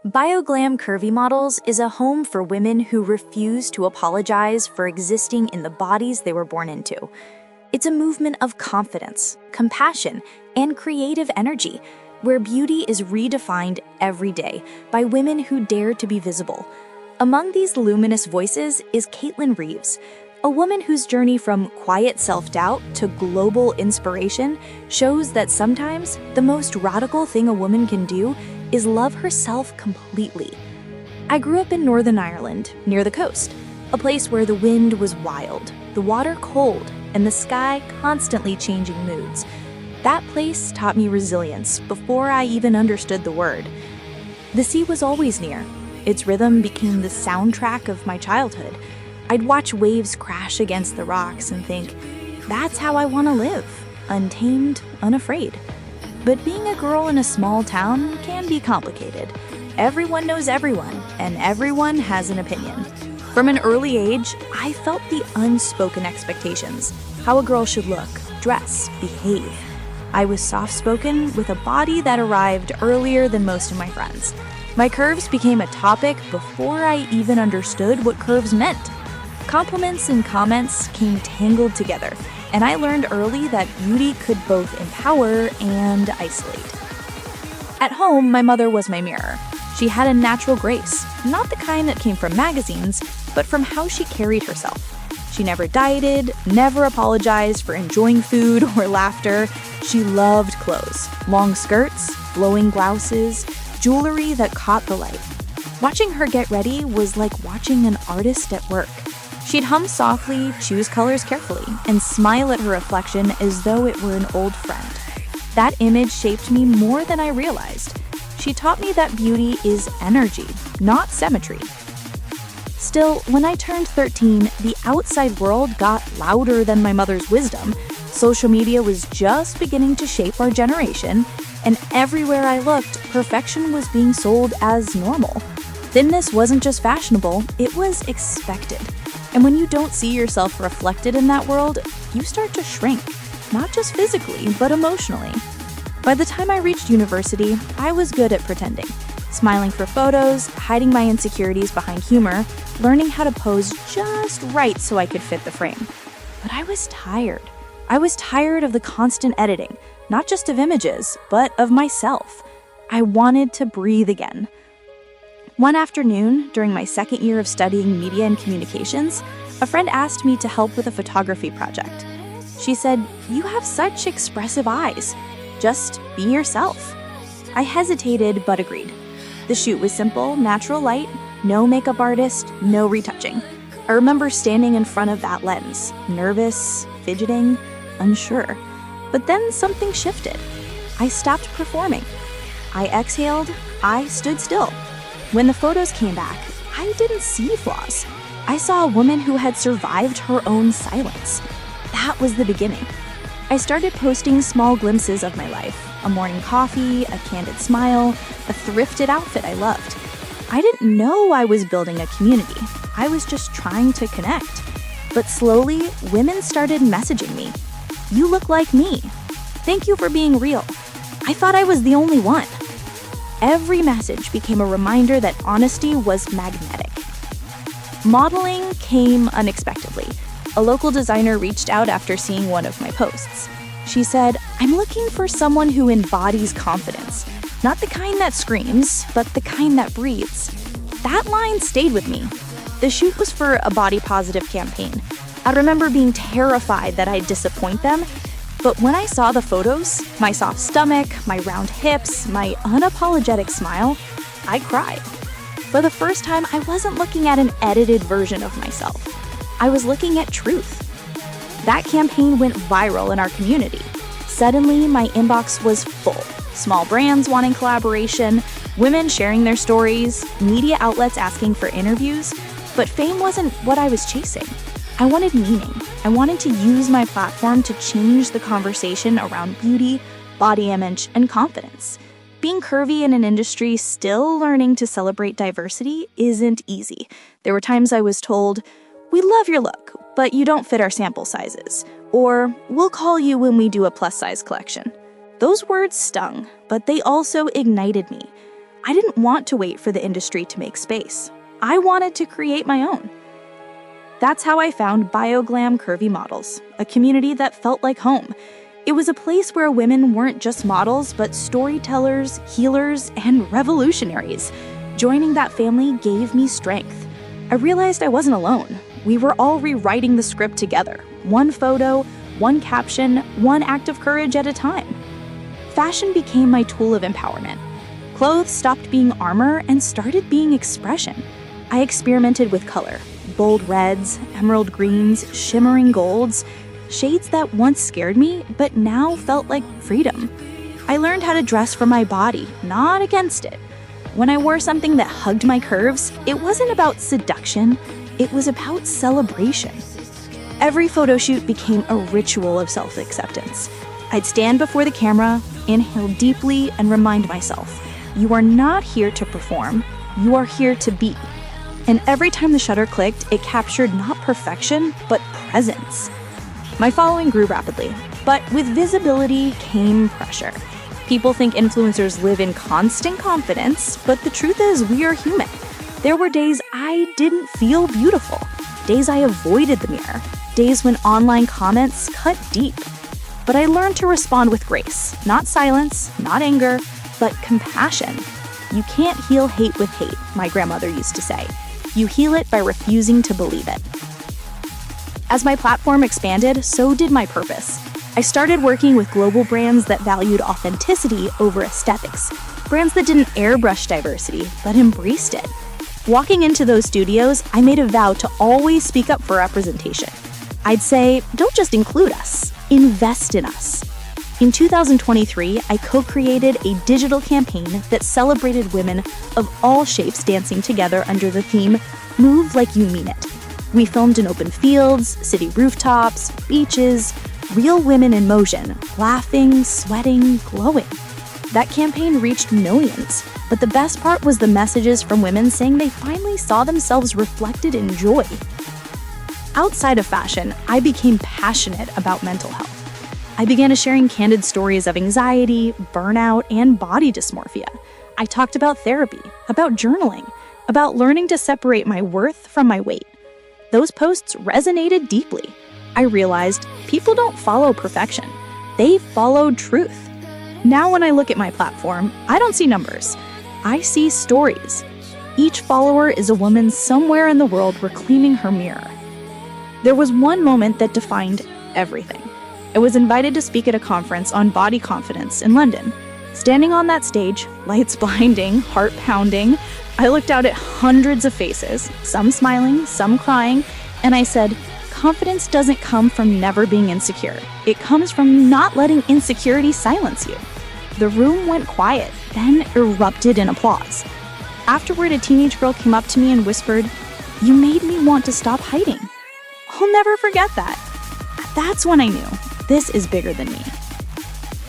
Bioglam Curvy Models is a home for women who refuse to apologize for existing in the bodies they were born into. It's a movement of confidence, compassion, and creative energy, where beauty is redefined every day by women who dare to be visible. Among these luminous voices is Caitlín Reeves, a woman whose journey from quiet self-doubt to global inspiration shows that sometimes the most radical thing a woman can do is love herself completely. I grew up in Northern Ireland, near the coast, a place where the wind was wild, the water cold, and the sky constantly changing moods. That place taught me resilience before I even understood the word. The sea was always near. Its rhythm became the soundtrack of my childhood. I'd watch waves crash against the rocks and think, that's how I want to live, untamed, unafraid. But being a girl in a small town can be complicated. Everyone knows everyone, and everyone has an opinion. From an early age, I felt the unspoken expectations, how a girl should look, dress, behave. I was soft-spoken with a body that arrived earlier than most of my friends. My curves became a topic before I even understood what curves meant. Compliments and comments came tangled together, and I learned early that beauty could both empower and isolate. At home, my mother was my mirror. She had a natural grace, not the kind that came from magazines, but from how she carried herself. She never dieted, never apologized for enjoying food or laughter. She loved clothes, long skirts, flowing blouses, jewelry that caught the light. Watching her get ready was like watching an artist at work. She'd hum softly, choose colors carefully, and smile at her reflection as though it were an old friend. That image shaped me more than I realized. She taught me that beauty is energy, not symmetry. Still, when I turned 13, the outside world got louder than my mother's wisdom. Social media was just beginning to shape our generation, and everywhere I looked, perfection was being sold as normal. Thinness wasn't just fashionable, it was expected. And when you don't see yourself reflected in that world, you start to shrink, not just physically, but emotionally. By the time I reached university, I was good at pretending, smiling for photos, hiding my insecurities behind humor, learning how to pose just right so I could fit the frame. But I was tired. I was tired of the constant editing, not just of images, but of myself. I wanted to breathe again. One afternoon, during my second year of studying media and communications, a friend asked me to help with a photography project. She said, "You have such expressive eyes. Just be yourself." I hesitated, but agreed. The shoot was simple, natural light, no makeup artist, no retouching. I remember standing in front of that lens, nervous, fidgeting, unsure. But then something shifted. I stopped performing. I exhaled, I stood still. When the photos came back, I didn't see flaws. I saw a woman who had survived her own silence. That was the beginning. I started posting small glimpses of my life, a morning coffee, a candid smile, a thrifted outfit I loved. I didn't know I was building a community. I was just trying to connect. But slowly, women started messaging me. "You look like me. Thank you for being real. I thought I was the only one." Every message became a reminder that honesty was magnetic. Modeling came unexpectedly. A local designer reached out after seeing one of my posts. She said, "I'm looking for someone who embodies confidence. Not the kind that screams, but the kind that breathes." That line stayed with me. The shoot was for a body-positive campaign. I remember being terrified that I'd disappoint them, but when I saw the photos, my soft stomach, my round hips, my unapologetic smile, I cried. For the first time, I wasn't looking at an edited version of myself. I was looking at truth. That campaign went viral in our community. Suddenly, my inbox was full. Small brands wanting collaboration, women sharing their stories, media outlets asking for interviews, but fame wasn't what I was chasing. I wanted meaning. I wanted to use my platform to change the conversation around beauty, body image, and confidence. Being curvy in an industry still learning to celebrate diversity isn't easy. There were times I was told, "We love your look, but you don't fit our sample sizes," or "We'll call you when we do a plus-size collection." Those words stung, but they also ignited me. I didn't want to wait for the industry to make space. I wanted to create my own. That's how I found Bioglam Curvy Models, a community that felt like home. It was a place where women weren't just models, but storytellers, healers, and revolutionaries. Joining that family gave me strength. I realized I wasn't alone. We were all rewriting the script together. One photo, one caption, one act of courage at a time. Fashion became my tool of empowerment. Clothes stopped being armor and started being expression. I experimented with color. Bold reds, emerald greens, shimmering golds, shades that once scared me, but now felt like freedom. I learned how to dress for my body, not against it. When I wore something that hugged my curves, it wasn't about seduction, it was about celebration. Every photo shoot became a ritual of self-acceptance. I'd stand before the camera, inhale deeply, and remind myself, you are not here to perform, you are here to be. And every time the shutter clicked, it captured not perfection, but presence. My following grew rapidly, but with visibility came pressure. People think influencers live in constant confidence, but the truth is we are human. There were days I didn't feel beautiful, days I avoided the mirror, days when online comments cut deep. But I learned to respond with grace, not silence, not anger, but compassion. You can't heal hate with hate, my grandmother used to say. You heal it by refusing to believe it. As my platform expanded, so did my purpose. I started working with global brands that valued authenticity over aesthetics, brands that didn't airbrush diversity, but embraced it. Walking into those studios, I made a vow to always speak up for representation. I'd say, don't just include us, invest in us. In 2023, I co-created a digital campaign that celebrated women of all shapes dancing together under the theme, Move Like You Mean It. We filmed in open fields, city rooftops, beaches, real women in motion, laughing, sweating, glowing. That campaign reached millions, but the best part was the messages from women saying they finally saw themselves reflected in joy. Outside of fashion, I became passionate about mental health. I began sharing candid stories of anxiety, burnout, and body dysmorphia. I talked about therapy, about journaling, about learning to separate my worth from my weight. Those posts resonated deeply. I realized people don't follow perfection. They follow truth. Now when I look at my platform, I don't see numbers. I see stories. Each follower is a woman somewhere in the world reclaiming her mirror. There was one moment that defined everything. I was invited to speak at a conference on body confidence in London. Standing on that stage, lights blinding, heart pounding, I looked out at hundreds of faces, some smiling, some crying, and I said, confidence doesn't come from never being insecure. It comes from not letting insecurity silence you. The room went quiet, then erupted in applause. Afterward, a teenage girl came up to me and whispered, "You made me want to stop hiding." I'll never forget that. That's when I knew, this is bigger than me.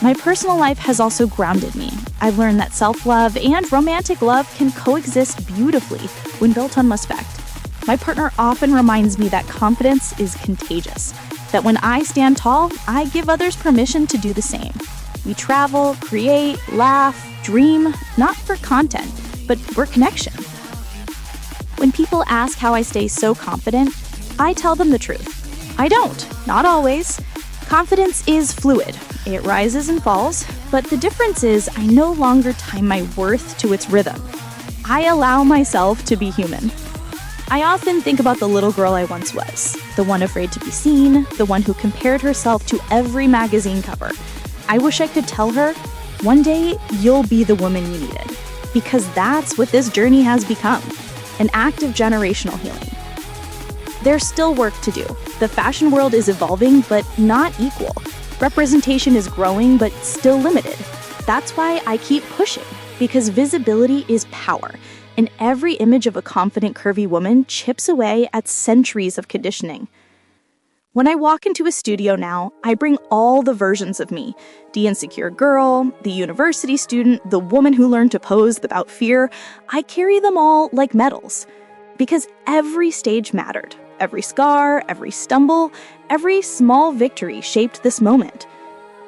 My personal life has also grounded me. I've learned that self-love and romantic love can coexist beautifully when built on respect. My partner often reminds me that confidence is contagious, that when I stand tall, I give others permission to do the same. We travel, create, laugh, dream, not for content, but for connection. When people ask how I stay so confident, I tell them the truth. I don't, not always. Confidence is fluid. It rises and falls, but the difference is I no longer tie my worth to its rhythm. I allow myself to be human. I often think about the little girl I once was, the one afraid to be seen, the one who compared herself to every magazine cover. I wish I could tell her, one day you'll be the woman you needed, because that's what this journey has become, an act of generational healing. There's still work to do. The fashion world is evolving, but not equal. Representation is growing, but still limited. That's why I keep pushing, because visibility is power, and every image of a confident, curvy woman chips away at centuries of conditioning. When I walk into a studio now, I bring all the versions of me. The insecure girl, the university student, the woman who learned to pose without fear. I carry them all like medals, because every stage mattered. Every scar, every stumble, every small victory shaped this moment.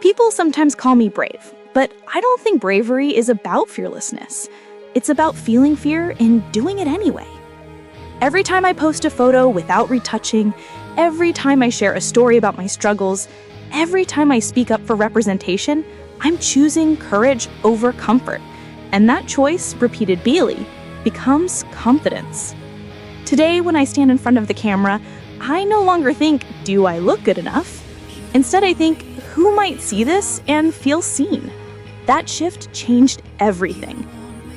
People sometimes call me brave, but I don't think bravery is about fearlessness. It's about feeling fear and doing it anyway. Every time I post a photo without retouching, every time I share a story about my struggles, every time I speak up for representation, I'm choosing courage over comfort. And that choice, repeated daily, becomes confidence. Today, when I stand in front of the camera, I no longer think, do I look good enough? Instead, I think, who might see this and feel seen? That shift changed everything.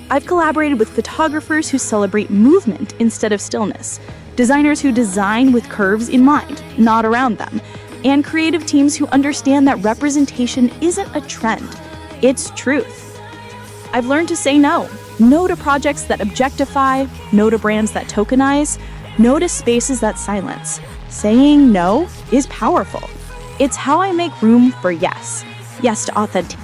I've collaborated with photographers who celebrate movement instead of stillness, designers who design with curves in mind, not around them, and creative teams who understand that representation isn't a trend, it's truth. I've learned to say no. No to projects that objectify, no to brands that tokenize, no to spaces that silence. Saying no is powerful. It's how I make room for yes. Yes to authenticity.